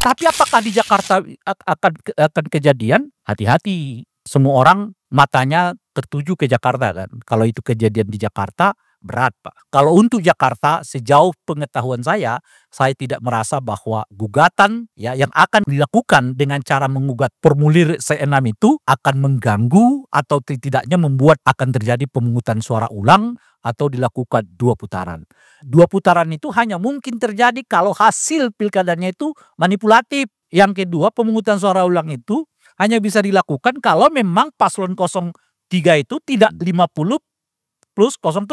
Tapi apakah di Jakarta akan kejadian? Hati-hati. Semua orang matanya tertuju ke Jakarta kan. Kalau itu kejadian di Jakarta, berat Pak. Kalau untuk Jakarta, sejauh pengetahuan saya tidak merasa bahwa gugatan ya yang akan dilakukan dengan cara menggugat formulir C6 itu akan mengganggu atau tidaknya membuat akan terjadi pemungutan suara ulang atau dilakukan 2 putaran. 2 putaran itu hanya mungkin terjadi kalau hasil pilkadanya itu manipulatif. Yang kedua, pemungutan suara ulang itu hanya bisa dilakukan kalau memang paslon 03 itu tidak 50 plus 07.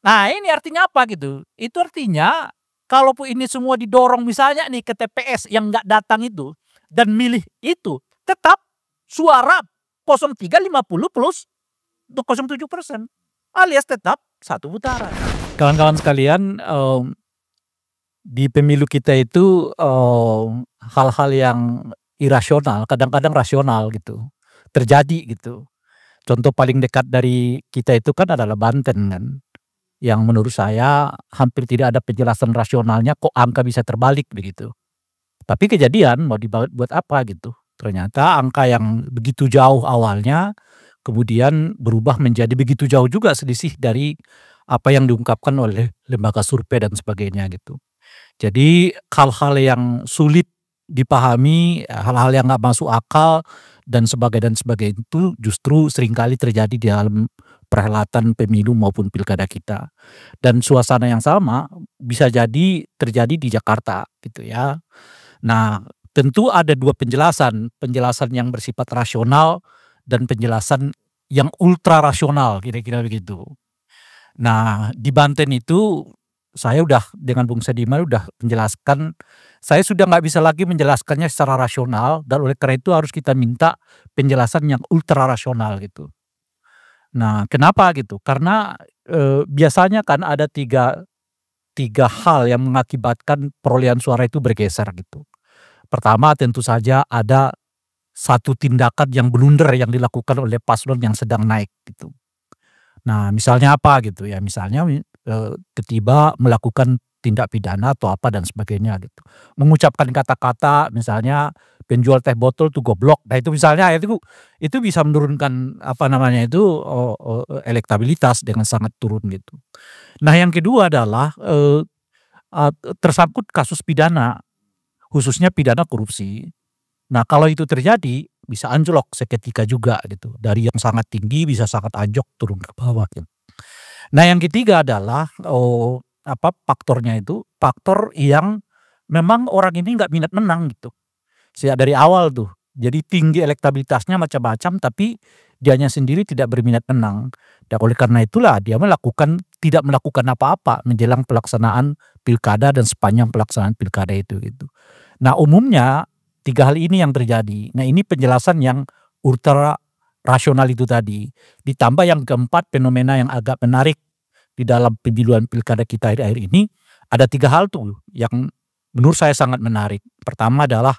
Nah ini artinya apa gitu? Itu artinya kalaupun ini semua didorong misalnya nih ke TPS yang nggak datang itu dan milih itu, tetap suara 03 50 plus 07%. Alias tetap 1 putaran. Kawan-kawan sekalian, di pemilu kita itu hal-hal yang irasional, kadang-kadang rasional gitu, terjadi gitu. Contoh paling dekat dari kita itu kan adalah Banten kan, yang menurut saya hampir tidak ada penjelasan rasionalnya kok angka bisa terbalik begitu. Tapi kejadian mau dibuat apa gitu. Ternyata angka yang begitu jauh awalnya kemudian berubah menjadi begitu jauh juga selisih dari apa yang diungkapkan oleh lembaga survei dan sebagainya gitu. Jadi hal-hal yang sulit dipahami, hal-hal yang nggak masuk akal dan sebagainya itu justru seringkali terjadi di dalam perhelatan pemilu maupun pilkada kita. Dan suasana yang sama bisa jadi terjadi di Jakarta gitu ya. Nah, tentu ada 2 penjelasan, penjelasan yang bersifat rasional dan penjelasan yang ultra rasional kira-kira begitu. Nah, di Banten itu saya udah dengan Bung Sediman udah menjelaskan, saya sudah nggak bisa lagi menjelaskannya secara rasional dan oleh karena itu harus kita minta penjelasan yang ultra rasional gitu. Nah, kenapa gitu? Karena biasanya kan ada tiga hal yang mengakibatkan perolehan suara itu bergeser gitu. Pertama tentu saja ada satu tindakan yang blunder yang dilakukan oleh paslon yang sedang naik gitu. Nah misalnya apa gitu ya, misalnya tiba-tiba melakukan tindak pidana atau apa dan sebagainya gitu. Mengucapkan kata-kata misalnya penjual teh botol tuh goblok. Nah itu misalnya itu bisa menurunkan apa namanya itu elektabilitas dengan sangat turun gitu. Nah yang kedua adalah tersangkut kasus pidana, khususnya pidana korupsi. Nah kalau itu terjadi bisa anjlok seketika juga gitu. Dari yang sangat tinggi bisa sangat anjlok turun ke bawah gitu. Nah yang ketiga adalah faktornya itu faktor yang memang orang ini nggak minat menang gitu. Sejak dari awal tuh. Jadi tinggi elektabilitasnya macam-macam tapi dianya sendiri tidak berminat menang. Dan oleh karena itulah dia tidak melakukan apa-apa menjelang pelaksanaan pilkada dan sepanjang pelaksanaan pilkada itu gitu. Nah umumnya 3 hal ini yang terjadi. Nah ini penjelasan yang ultra rasional itu tadi. Ditambah yang keempat fenomena yang agak menarik di dalam pemiluan pilkada kita akhir-akhir ini. Ada 3 hal tuh yang menurut saya sangat menarik. Pertama adalah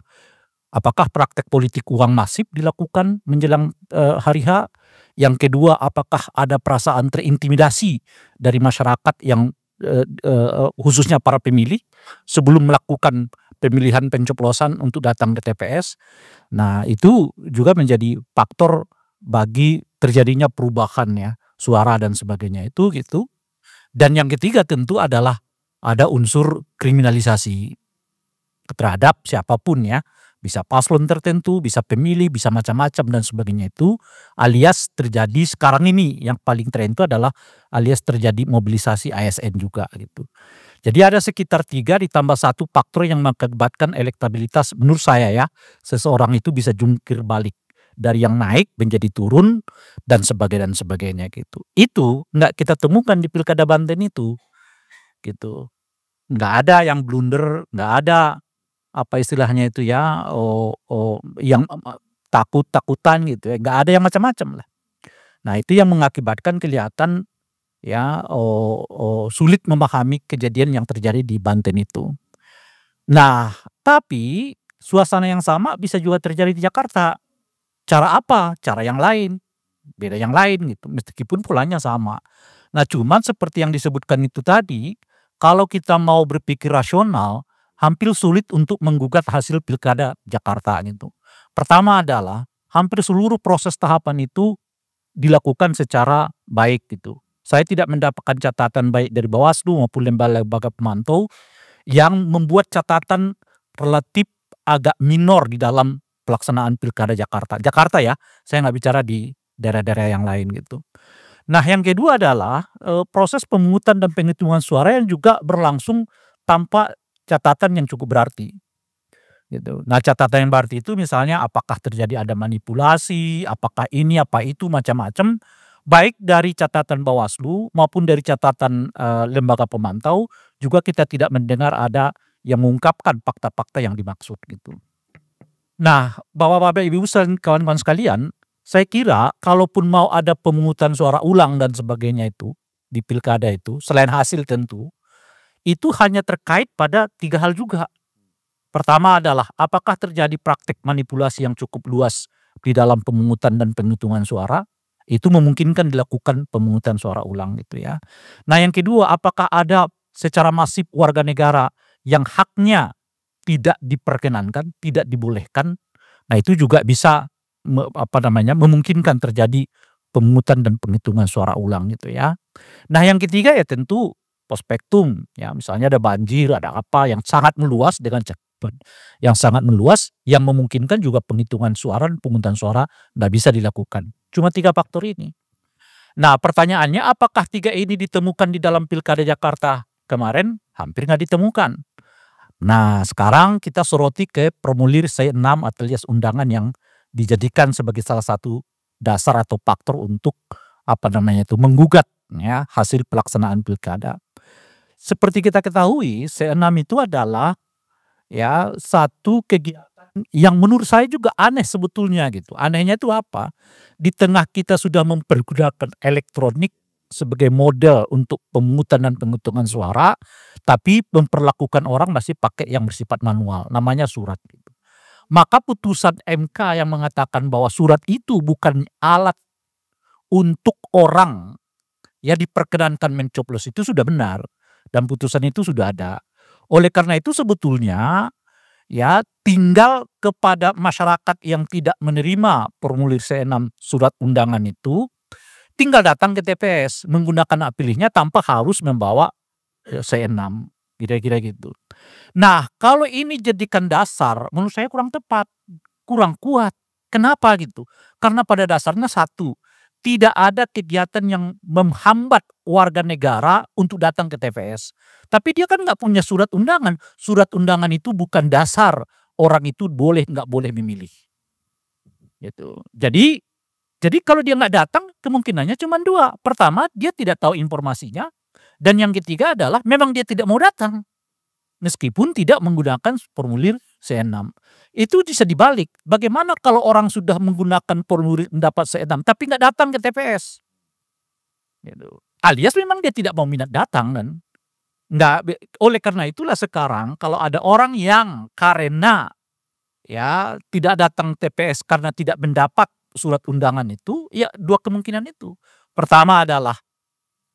apakah praktek politik uang masif dilakukan menjelang hari H. Yang kedua apakah ada perasaan terintimidasi dari masyarakat yang khususnya para pemilih sebelum melakukan pemilihan pencoblosan untuk datang ke TPS. Nah itu juga menjadi faktor bagi terjadinya perubahan ya suara dan sebagainya itu gitu. Dan yang ketiga tentu adalah ada unsur kriminalisasi terhadap siapapun ya. Bisa paslon tertentu, bisa pemilih, bisa macam-macam dan sebagainya itu. Alias terjadi sekarang ini yang paling tren itu adalah alias terjadi mobilisasi ASN juga gitu. Jadi ada sekitar 3 ditambah 1 faktor yang mengakibatkan elektabilitas menurut saya ya. Seseorang itu bisa jungkir balik. Dari yang naik menjadi turun dan sebagainya gitu. Itu nggak kita temukan di pilkada Banten itu. Gitu. Nggak ada yang blunder, nggak ada apa istilahnya itu ya, yang takut-takutan gitu ya, nggak ada yang macam-macam lah. Nah itu yang mengakibatkan kelihatan ya sulit memahami kejadian yang terjadi di Banten itu. Nah tapi suasana yang sama bisa juga terjadi di Jakarta. Cara apa? Cara yang lain, beda yang lain gitu, meskipun polanya sama. Nah cuman seperti yang disebutkan itu tadi, kalau kita mau berpikir rasional, hampir sulit untuk menggugat hasil pilkada Jakarta gitu. Pertama adalah hampir seluruh proses tahapan itu dilakukan secara baik gitu. Saya tidak mendapatkan catatan baik dari Bawaslu maupun lembaga-lembaga pemantau yang membuat catatan relatif agak minor di dalam pelaksanaan pilkada Jakarta. Jakarta ya, saya nggak bicara di daerah-daerah yang lain gitu. Nah yang kedua adalah proses pemungutan dan penghitungan suara yang juga berlangsung tanpa catatan yang cukup berarti gitu. Nah catatan yang berarti itu misalnya apakah terjadi ada manipulasi, apakah ini, apa itu, macam-macam. Baik dari catatan Bawaslu maupun dari catatan lembaga pemantau juga kita tidak mendengar ada yang mengungkapkan fakta-fakta yang dimaksud gitu. Nah, Bapak-bapak, Ibu dan kawan-kawan sekalian, saya kira kalaupun mau ada pemungutan suara ulang dan sebagainya itu di pilkada itu, selain hasil tentu, itu hanya terkait pada 3 hal juga. Pertama adalah apakah terjadi praktek manipulasi yang cukup luas di dalam pemungutan dan penghitungan suara, itu memungkinkan dilakukan pemungutan suara ulang gitu ya. Nah yang kedua, apakah ada secara masif warga negara yang haknya tidak diperkenankan, tidak dibolehkan. Nah itu juga bisa memungkinkan terjadi pemungutan dan penghitungan suara ulang gitu ya. Nah yang ketiga ya tentu prospektum ya, misalnya ada banjir, ada apa yang sangat meluas dengan cakupan yang sangat meluas yang memungkinkan juga penghitungan suara dan pemungutan suara nggak bisa dilakukan. Cuma 3 faktor ini. Nah pertanyaannya apakah 3 ini ditemukan di dalam pilkada Jakarta kemarin? Hampir nggak ditemukan. Nah sekarang kita soroti ke formulir C6 alias undangan yang dijadikan sebagai salah satu dasar atau faktor untuk menggugat ya hasil pelaksanaan pilkada. Seperti kita ketahui C6 itu adalah ya satu kegiatan yang menurut saya juga aneh sebetulnya gitu. Anehnya itu apa? Di tengah kita sudah mempergunakan elektronik sebagai model untuk pemungutan dan penghitungan suara, tapi memperlakukan orang masih pakai yang bersifat manual, namanya surat gitu. Maka putusan MK yang mengatakan bahwa surat itu bukan alat untuk orang ya diperkenankan mencoblos itu sudah benar dan putusan itu sudah ada. Oleh karena itu sebetulnya ya tinggal kepada masyarakat yang tidak menerima formulir C6 surat undangan itu tinggal datang ke TPS menggunakan hak pilihnya tanpa harus membawa C6 kira-kira gitu. Nah kalau ini jadikan dasar menurut saya kurang tepat, kurang kuat. Kenapa gitu? Karena pada dasarnya satu, tidak ada kegiatan yang menghambat warga negara untuk datang ke TPS. Tapi dia kan nggak punya surat undangan. Surat undangan itu bukan dasar orang itu boleh nggak boleh memilih. Gitu. Jadi kalau dia nggak datang kemungkinannya cuma 2. Pertama dia tidak tahu informasinya. Dan yang ketiga adalah memang dia tidak mau datang. Meskipun tidak menggunakan formulir C6. Itu bisa dibalik. Bagaimana kalau orang sudah menggunakan formulir mendapat C6 tapi nggak datang ke TPS? Gitu. Alias memang dia tidak mau minat datang dan oleh karena itulah sekarang kalau ada orang yang karena ya tidak datang TPS karena tidak mendapat surat undangan itu, ya 2 kemungkinan itu. Pertama adalah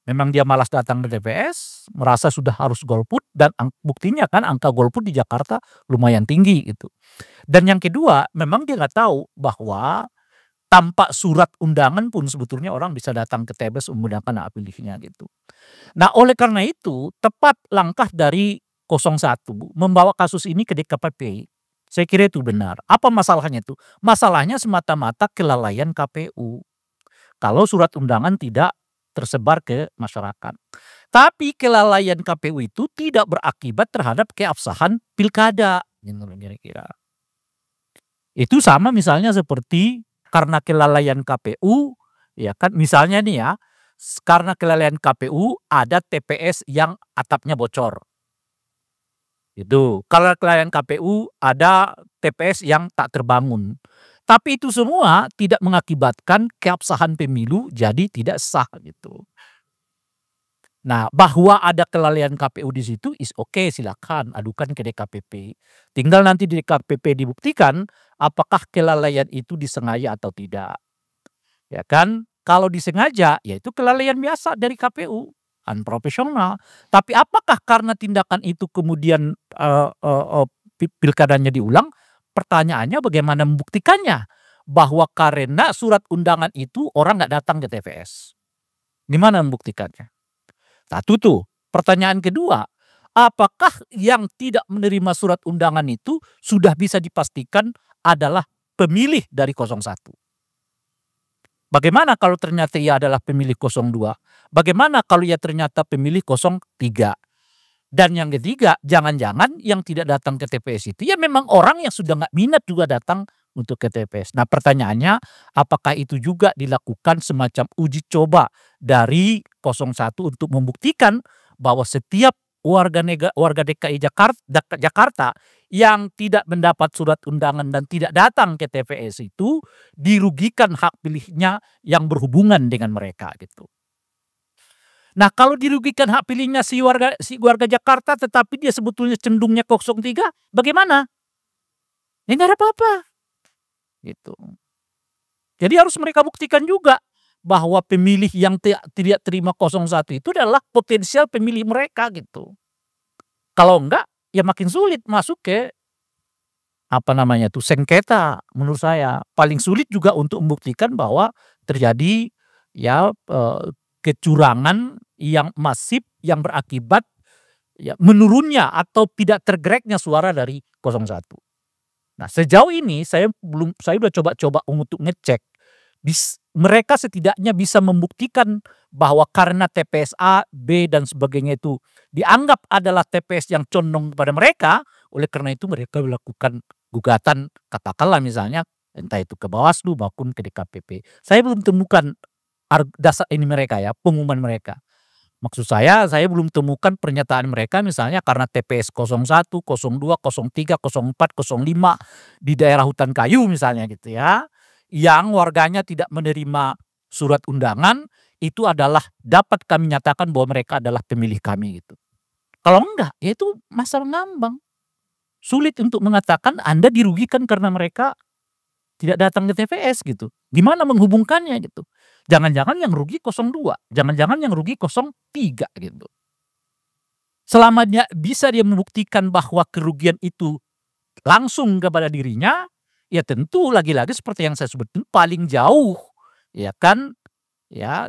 memang dia malas datang ke TPS, merasa sudah harus golput dan buktinya kan angka golput di Jakarta lumayan tinggi gitu. Dan yang kedua, memang dia nggak tahu bahwa tanpa surat undangan pun sebetulnya orang bisa datang ke TPS menggunakan hak pilihnya gitu. Nah oleh karena itu tepat langkah dari 01 membawa kasus ini ke DKPP. Saya kira itu benar. Apa masalahnya itu? Masalahnya semata-mata kelalaian KPU. Kalau surat undangan tidak tersebar ke masyarakat. Tapi kelalaian KPU itu tidak berakibat terhadap keabsahan pilkada. Kira-kira. Itu sama misalnya seperti karena kelalaian KPU, ya kan misalnya nih ya, karena kelalaian KPU ada TPS yang atapnya bocor. Itu. Kalau kelalaian KPU ada TPS yang tak terbangun. Tapi itu semua tidak mengakibatkan keabsahan pemilu jadi tidak sah gitu. Nah, bahwa ada kelalaian KPU di situ is oke, silakan adukan ke DKPP. Tinggal nanti di DKPP dibuktikan apakah kelalaian itu disengaja atau tidak. Ya kan? Kalau disengaja ya itu kelalaian biasa dari KPU. unprofesional. Tapi apakah karena tindakan itu kemudian pilkadanya diulang? Pertanyaannya bagaimana membuktikannya? Bahwa karena surat undangan itu orang nggak datang ke TPS. Gimana membuktikannya? Satu tuh. Pertanyaan kedua, apakah yang tidak menerima surat undangan itu sudah bisa dipastikan adalah pemilih dari 01? Bagaimana kalau ternyata ia adalah pemilih 02? Bagaimana kalau ia ternyata pemilih 03? Dan yang ketiga, jangan-jangan yang tidak datang ke TPS itu ya memang orang yang sudah nggak minat juga datang untuk ke TPS. Nah pertanyaannya, apakah itu juga dilakukan semacam uji coba dari 01 untuk membuktikan bahwa setiap warga DKI Jakarta yang tidak mendapat surat undangan dan tidak datang ke TPS itu dirugikan hak pilihnya yang berhubungan dengan mereka gitu. Nah kalau dirugikan hak pilihnya si warga Jakarta tetapi dia sebetulnya cenderungnya 03, bagaimana? Ya nggak ada apa-apa. Gitu. Jadi harus mereka buktikan juga bahwa pemilih yang tidak terima 01 itu adalah potensial pemilih mereka gitu. Kalau enggak ya makin sulit masuk ke sengketa menurut saya. Paling sulit juga untuk membuktikan bahwa terjadi ya kecurangan yang masif yang berakibat ya menurunnya atau tidak tergeraknya suara dari 01. Nah, sejauh ini saya sudah coba-coba untuk ngecek mereka setidaknya bisa membuktikan bahwa karena TPS A, B dan sebagainya itu dianggap adalah TPS yang condong kepada mereka, oleh karena itu mereka melakukan gugatan katakanlah misalnya entah itu ke Bawaslu maupun ke DKPP. Saya belum temukan dasar ini mereka ya, pengumuman mereka. Maksud saya belum temukan pernyataan mereka misalnya karena TPS 01, 02, 03, 04, 05 di daerah Hutan Kayu misalnya gitu ya. Yang warganya tidak menerima surat undangan itu adalah dapat kami nyatakan bahwa mereka adalah pemilih kami gitu. Kalau enggak ya itu masalah ngambang. Sulit untuk mengatakan Anda dirugikan karena mereka tidak datang ke TPS gitu. Gimana menghubungkannya gitu. Jangan-jangan yang rugi 02, jangan-jangan yang rugi 03 gitu. Selama dia bisa membuktikan bahwa kerugian itu langsung kepada dirinya, ya tentu lagi-lagi seperti yang saya sebutkan paling jauh ya kan ya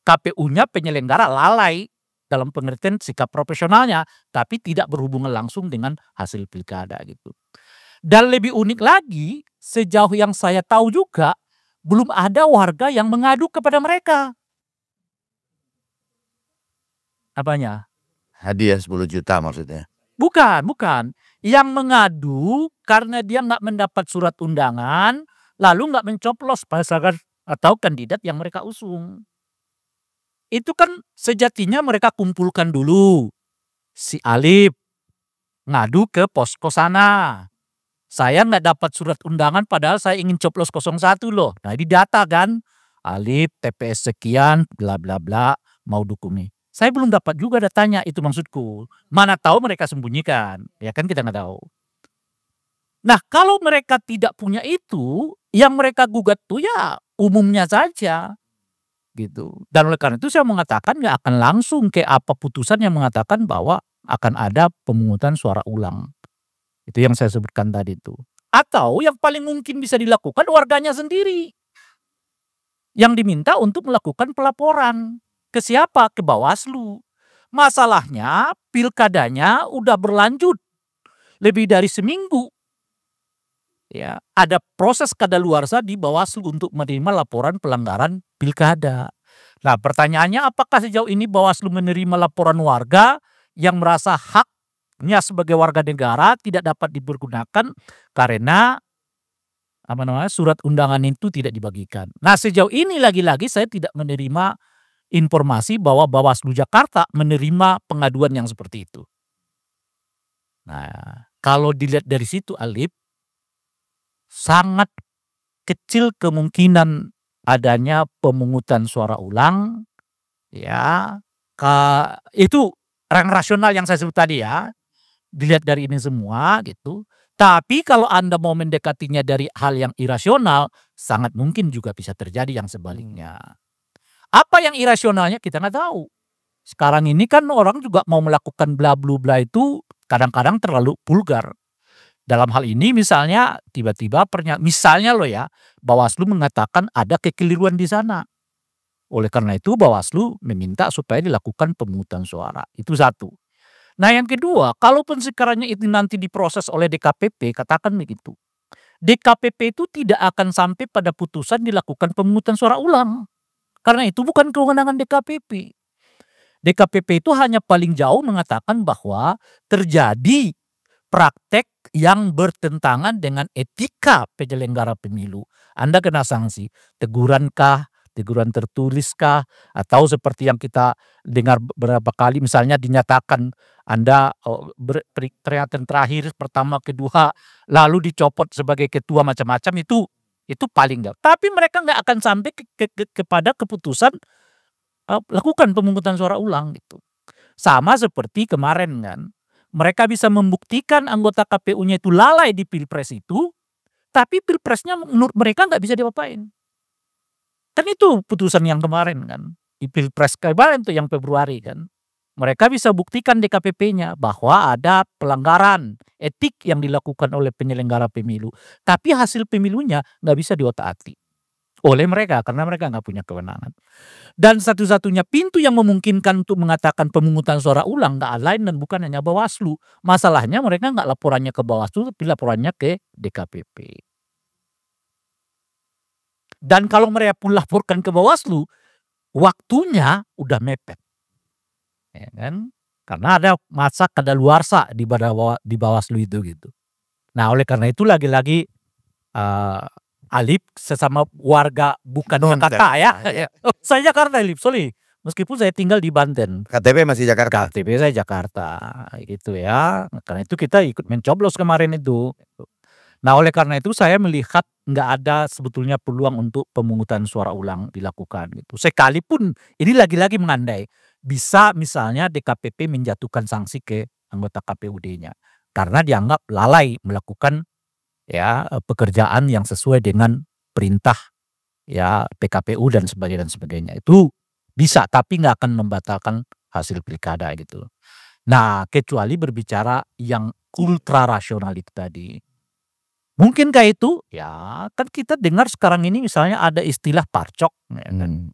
KPU-nya penyelenggara lalai dalam pengertian sikap profesionalnya tapi tidak berhubungan langsung dengan hasil pilkada gitu. Dan lebih unik lagi, sejauh yang saya tahu juga belum ada warga yang mengadu kepada mereka. Apanya? Hadiah 10 juta maksudnya. Bukan. Yang mengadu karena dia nggak mendapat surat undangan, lalu nggak mencoblos pasangan atau kandidat yang mereka usung. Itu kan sejatinya mereka kumpulkan dulu. Si Alip ngadu ke posko sana. Saya nggak dapat surat undangan padahal saya ingin coblos 01 loh. Nah ini data kan. Alip, TPS sekian, bla bla bla, mau dukung nih. Saya belum dapat juga datanya, itu maksudku. Mana tahu mereka sembunyikan, ya kan kita nggak tahu. Nah kalau mereka tidak punya itu, yang mereka gugat tuh ya umumnya saja. Gitu. Dan oleh karena itu saya mengatakan nggak akan langsung ke apa putusan yang mengatakan bahwa akan ada pemungutan suara ulang. Itu yang saya sebutkan tadi itu. Atau yang paling mungkin bisa dilakukan warganya sendiri. Yang diminta untuk melakukan pelaporan. Ke siapa? Ke Bawaslu. Masalahnya pilkadanya udah berlanjut lebih dari seminggu. Ya, ada proses kadaluarsa di Bawaslu untuk menerima laporan pelanggaran pilkada. Nah pertanyaannya apakah sejauh ini Bawaslu menerima laporan warga yang merasa haknya sebagai warga negara tidak dapat dipergunakan karena surat undangan itu tidak dibagikan. Nah sejauh ini lagi-lagi saya tidak menerima informasi bahwa Bawaslu Jakarta menerima pengaduan yang seperti itu. Nah kalau dilihat dari situ Alip, sangat kecil kemungkinan adanya pemungutan suara ulang ya itu orang rasional yang saya sebut tadi ya dilihat dari ini semua gitu. Tapi kalau Anda mau mendekatinya dari hal yang irasional sangat mungkin juga bisa terjadi yang sebaliknya. Apa yang irasionalnya kita nggak tahu Sekarang ini kan orang juga mau melakukan bla bla bla itu kadang-kadang terlalu vulgar. Dalam hal ini misalnya tiba-tiba misalnya loh ya, Bawaslu mengatakan ada kekeliruan di sana. Oleh karena itu Bawaslu meminta supaya dilakukan pemungutan suara. Itu satu. Nah yang kedua, kalaupun sekarangnya itu nanti diproses oleh DKPP, katakan begitu. DKPP itu tidak akan sampai pada putusan dilakukan pemungutan suara ulang. Karena itu bukan kewenangan DKPP. DKPP itu hanya paling jauh mengatakan bahwa terjadi praktek yang bertentangan dengan etika penyelenggara pemilu. Anda kena sanksi. Teguran kah? Teguran tertulis kah? Atau seperti yang kita dengar beberapa kali misalnya dinyatakan Anda peringatan terakhir pertama kedua lalu dicopot sebagai ketua macam-macam itu paling enggak. Tapi mereka nggak akan sampai kepada keputusan lakukan pemungutan suara ulang gitu. Sama seperti kemarin kan. Mereka bisa membuktikan anggota KPU-nya itu lalai di Pilpres itu, tapi Pilpresnya menurut mereka nggak bisa diapain. Kan itu putusan yang kemarin kan. Di Pilpres kemarin tuh yang Februari kan. Mereka bisa buktikan DKPP-nya bahwa ada pelanggaran etik yang dilakukan oleh penyelenggara pemilu. Tapi hasil pemilunya nggak bisa diotak-atik oleh mereka karena mereka nggak punya kewenangan. Dan satu-satunya pintu yang memungkinkan untuk mengatakan pemungutan suara ulang nggak lain dan bukan hanya Bawaslu. Masalahnya mereka nggak laporannya ke Bawaslu, tapi laporannya ke DKPP. Dan kalau mereka pun laporkan ke Bawaslu, waktunya udah mepet. Ya kan? Karena ada masa kadaluarsa di Bawaslu itu gitu. Nah oleh karena itu lagi-lagi Alip sesama warga bukan Jakarta ya. Saya Jakarta Alip, sorry. Meskipun saya tinggal di Banten. KTP masih Jakarta. KTP saya Jakarta gitu ya. Karena itu kita ikut mencoblos kemarin itu. Nah oleh karena itu saya melihat nggak ada sebetulnya peluang untuk pemungutan suara ulang dilakukan gitu. Sekalipun ini lagi-lagi mengandai bisa misalnya DKPP menjatuhkan sanksi ke anggota KPUD-nya karena dianggap lalai melakukan ya pekerjaan yang sesuai dengan perintah ya PKPU dan sebagainya itu bisa tapi nggak akan membatalkan hasil pilkada gitu. Nah kecuali berbicara yang ultra rasional itu tadi. Mungkinkah itu? Ya kan kita dengar sekarang ini misalnya ada istilah parcok. Ya kan?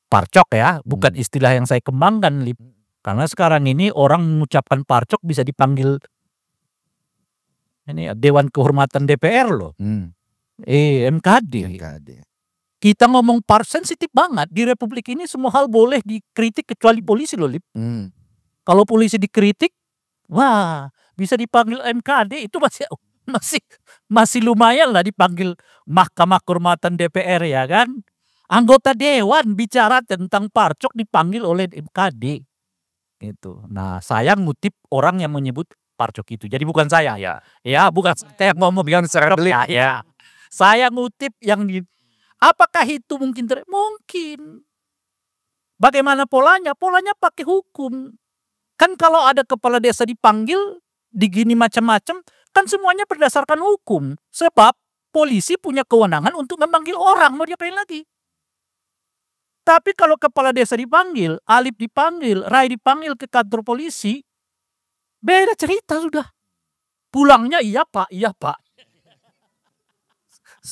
Parcok ya bukan istilah yang saya kembangkan Lip. Karena sekarang ini orang mengucapkan parcok bisa dipanggil ini Dewan Kehormatan DPR loh. MKD. Kita ngomong sensitif banget. Di Republik ini semua hal boleh dikritik kecuali polisi loh Lip. Kalau polisi dikritik, wah bisa dipanggil MKD itu masih lumayan lah dipanggil Mahkamah Kehormatan DPR ya kan. Anggota Dewan bicara tentang parcok dipanggil oleh MKD. Gitu. Nah saya ngutip orang yang menyebut parcok itu. Jadi bukan saya ya. Ya bukan saya ngomong yang ya. Saya ngutip yang apakah itu mungkin mungkin. Bagaimana polanya? Polanya pakai hukum. Kan kalau ada kepala desa dipanggil digini macam-macam kan semuanya berdasarkan hukum. Sebab polisi punya kewenangan untuk memanggil orang, mau diapain lagi? Tapi kalau kepala desa dipanggil, Alip dipanggil, Rai dipanggil ke kantor polisi, beda cerita sudah. Pulangnya iya pak.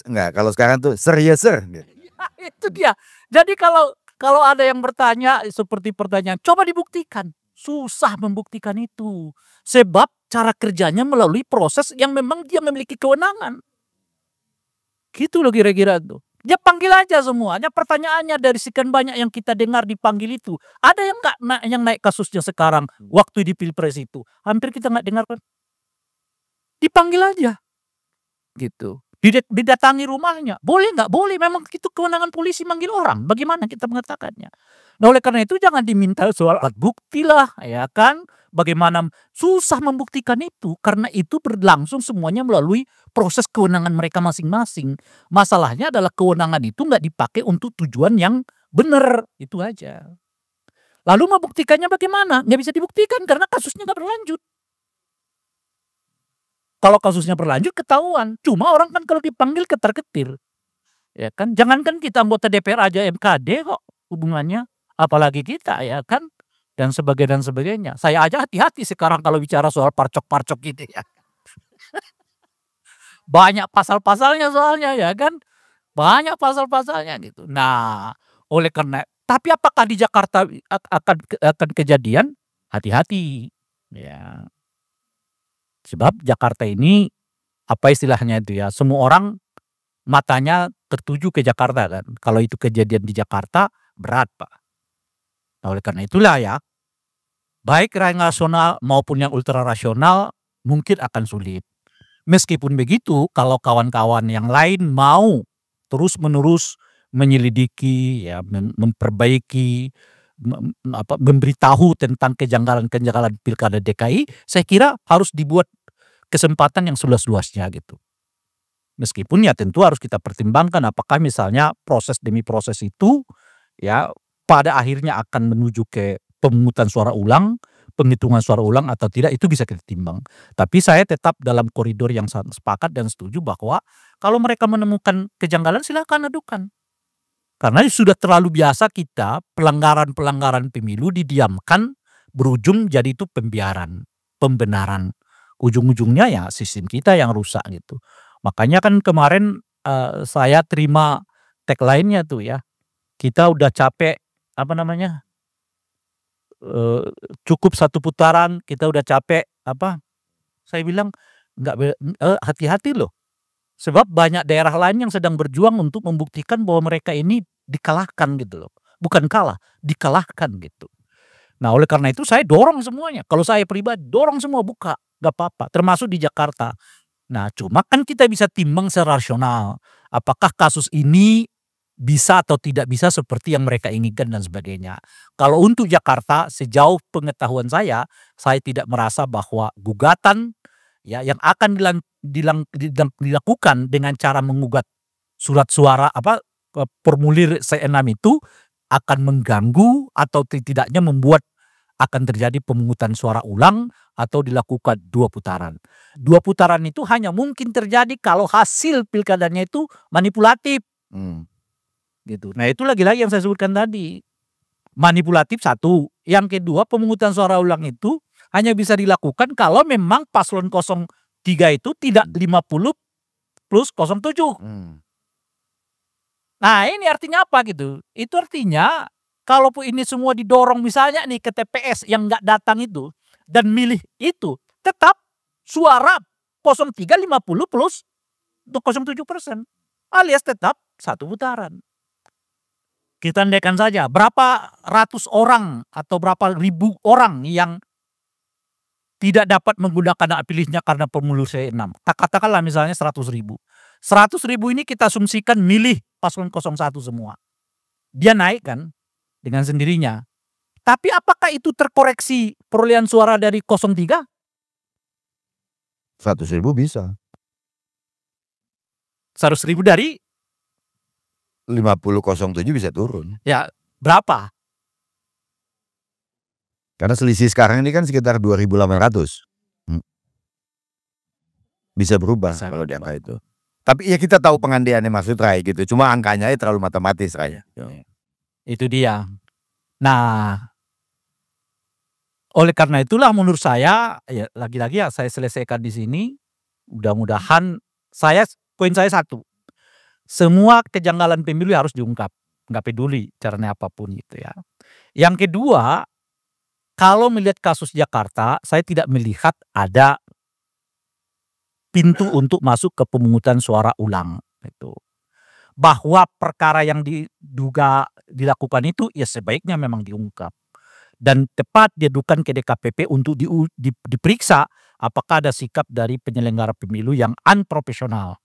Enggak, kalau sekarang tuh serius sir. Ya, itu dia. Jadi kalau ada yang bertanya seperti pertanyaan, coba dibuktikan. Susah membuktikan itu. Sebab cara kerjanya melalui proses yang memang dia memiliki kewenangan. Gitu loh kira-kira tuh. Dia panggil aja semuanya. Pertanyaannya dari sekian banyak yang kita dengar dipanggil itu. Ada yang nggak yang naik kasusnya sekarang waktu di Pilpres itu. Hampir kita nggak dengar kan. Dipanggil aja. Gitu. Didatangi rumahnya. Boleh nggak? Boleh. Memang itu kewenangan polisi manggil orang. Bagaimana kita mengatakannya? Nah oleh karena itu jangan diminta soal alat bukti lah. Ya kan? Bagaimana susah membuktikan itu. Karena itu berlangsung semuanya melalui proses kewenangan mereka masing-masing. Masalahnya adalah kewenangan itu nggak dipakai untuk tujuan yang benar. Itu aja. Lalu membuktikannya bagaimana? Nggak bisa dibuktikan karena kasusnya nggak berlanjut. Kalau kasusnya berlanjut ketahuan. Cuma orang kan kalau dipanggil ketar-ketir. Ya kan? Jangankan kita anggota DPR aja MKD kok hubungannya. apalagi kita ya kan, dan sebagainya. Saya aja hati-hati sekarang kalau bicara soal parcok-parcok gitu ya. Banyak pasal-pasalnya soalnya ya kan, banyak pasal-pasalnya gitu. Nah, oleh karena tapi apakah di Jakarta akan kejadian? Hati-hati, ya. Sebab Jakarta ini, apa istilahnya itu ya, semua orang matanya tertuju ke Jakarta kan. Kalau itu kejadian di Jakarta, berat Pak. Nah, oleh karena itulah ya, baik yang rasional maupun yang ultra rasional mungkin akan sulit. Meskipun begitu, kalau kawan-kawan yang lain mau terus-menerus menyelidiki, ya, memperbaiki, memberitahu tentang kejanggalan-kejanggalan pilkada DKI, saya kira harus dibuat kesempatan yang seluas-luasnya gitu. Meskipun ya tentu harus kita pertimbangkan apakah misalnya proses demi proses itu ya pada akhirnya akan menuju ke pemungutan suara ulang, penghitungan suara ulang atau tidak itu bisa kita timbang. Tapi saya tetap dalam koridor yang sepakat dan setuju bahwa kalau mereka menemukan kejanggalan silakan adukan. Karena sudah terlalu biasa kita pelanggaran-pelanggaran pemilu didiamkan berujung jadi itu pembenaran. Ujung-ujungnya ya sistem kita yang rusak gitu. Makanya kan kemarin saya terima tagline-nya tuh ya. Kita udah capek apa namanya? Cukup satu putaran, kita udah capek apa? Saya bilang hati-hati loh. Sebab banyak daerah lain yang sedang berjuang untuk membuktikan bahwa mereka ini dikalahkan gitu loh. Bukan kalah, dikalahkan gitu. Nah, oleh karena itu saya dorong semuanya. Kalau saya pribadi dorong semua buka, nggak apa-apa. Termasuk di Jakarta. Nah, cuma kan kita bisa timbang secara rasional. Apakah kasus ini bisa atau tidak bisa seperti yang mereka inginkan dan sebagainya. Kalau untuk Jakarta, sejauh pengetahuan saya tidak merasa bahwa gugatan ya yang akan dilakukan dengan cara mengugat surat suara formulir C6 itu akan mengganggu atau tidaknya membuat akan terjadi pemungutan suara ulang atau dilakukan 2 putaran. 2 putaran itu hanya mungkin terjadi kalau hasil pilkadanya itu manipulatif. Gitu. Nah, itu lagi-lagi yang saya sebutkan tadi. Manipulatif satu. Yang kedua, pemungutan suara ulang itu hanya bisa dilakukan kalau memang paslon 03 itu tidak 50 plus 07. Nah, ini artinya apa gitu? Itu artinya kalaupun ini semua didorong misalnya nih ke TPS yang nggak datang itu dan milih itu, tetap suara 03 50 plus 07%. Alias tetap 1 putaran. Kita andaikan saja berapa ratus orang atau berapa ribu orang yang tidak dapat menggunakan hak pilihnya karena formulir C6. Katakanlah misalnya 100.000. 100.000 ini kita asumsikan milih paslon 01 semua. Dia naik kan dengan sendirinya. Tapi apakah itu terkoreksi perolehan suara dari 03? 100.000 bisa. 100.000 dari 50.07 bisa turun. Ya, berapa? Karena selisih sekarang ini kan sekitar 2.800. Bisa berubah kalau di angka itu. Tapi ya kita tahu pengandiannya maksud Ray gitu. Cuma angkanya terlalu matematis Ray. Itu dia. Nah, oleh karena itulah menurut saya ya lagi-lagi ya saya selesaikan di sini. Mudah-mudahan poin saya satu. Semua kejanggalan pemilu harus diungkap. Nggak peduli caranya apapun gitu ya. Yang kedua, kalau melihat kasus Jakarta, saya tidak melihat ada pintu untuk masuk ke pemungutan suara ulang. Itu. Bahwa perkara yang diduga dilakukan itu ya sebaiknya memang diungkap. Dan tepat diadukan ke DKPP untuk diperiksa apakah ada sikap dari penyelenggara pemilu yang unprofesional.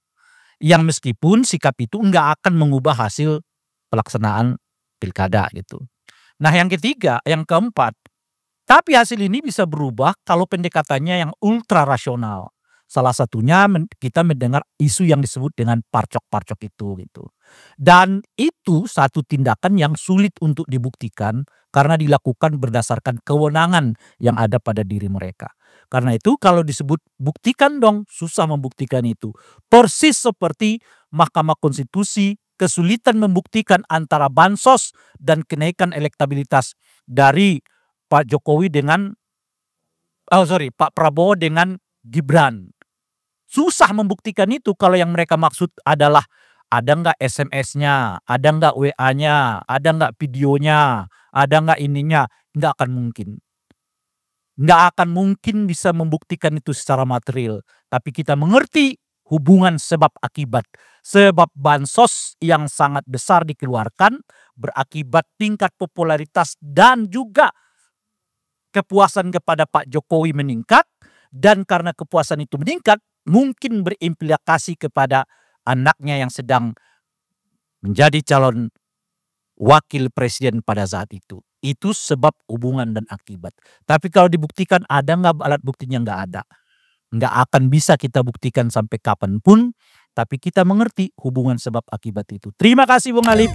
Yang meskipun sikap itu enggak akan mengubah hasil pelaksanaan pilkada gitu. Nah, yang ketiga, yang keempat, tapi hasil ini bisa berubah kalau pendekatannya yang ultra rasional. Salah satunya kita mendengar isu yang disebut dengan parcok-parcok itu gitu. Dan itu satu tindakan yang sulit untuk dibuktikan karena dilakukan berdasarkan kewenangan yang ada pada diri mereka. Karena itu kalau disebut buktikan dong, susah membuktikan itu. Persis seperti Mahkamah Konstitusi kesulitan membuktikan antara bansos dan kenaikan elektabilitas dari Pak Jokowi dengan Pak Prabowo dengan Gibran. Susah membuktikan itu kalau yang mereka maksud adalah ada nggak SMS-nya, ada nggak WA-nya, ada nggak videonya, ada nggak ininya, nggak akan mungkin. Nggak akan mungkin bisa membuktikan itu secara material. Tapi kita mengerti hubungan sebab akibat. Sebab bansos yang sangat besar dikeluarkan berakibat tingkat popularitas dan juga kepuasan kepada Pak Jokowi meningkat. Dan karena kepuasan itu meningkat, mungkin berimplikasi kepada anaknya yang sedang menjadi calon wakil presiden pada saat itu. Itu sebab hubungan dan akibat. Tapi kalau dibuktikan ada nggak alat buktinya, nggak ada. Nggak akan bisa kita buktikan sampai kapanpun. Tapi kita mengerti hubungan sebab akibat itu. Terima kasih Bung Alif.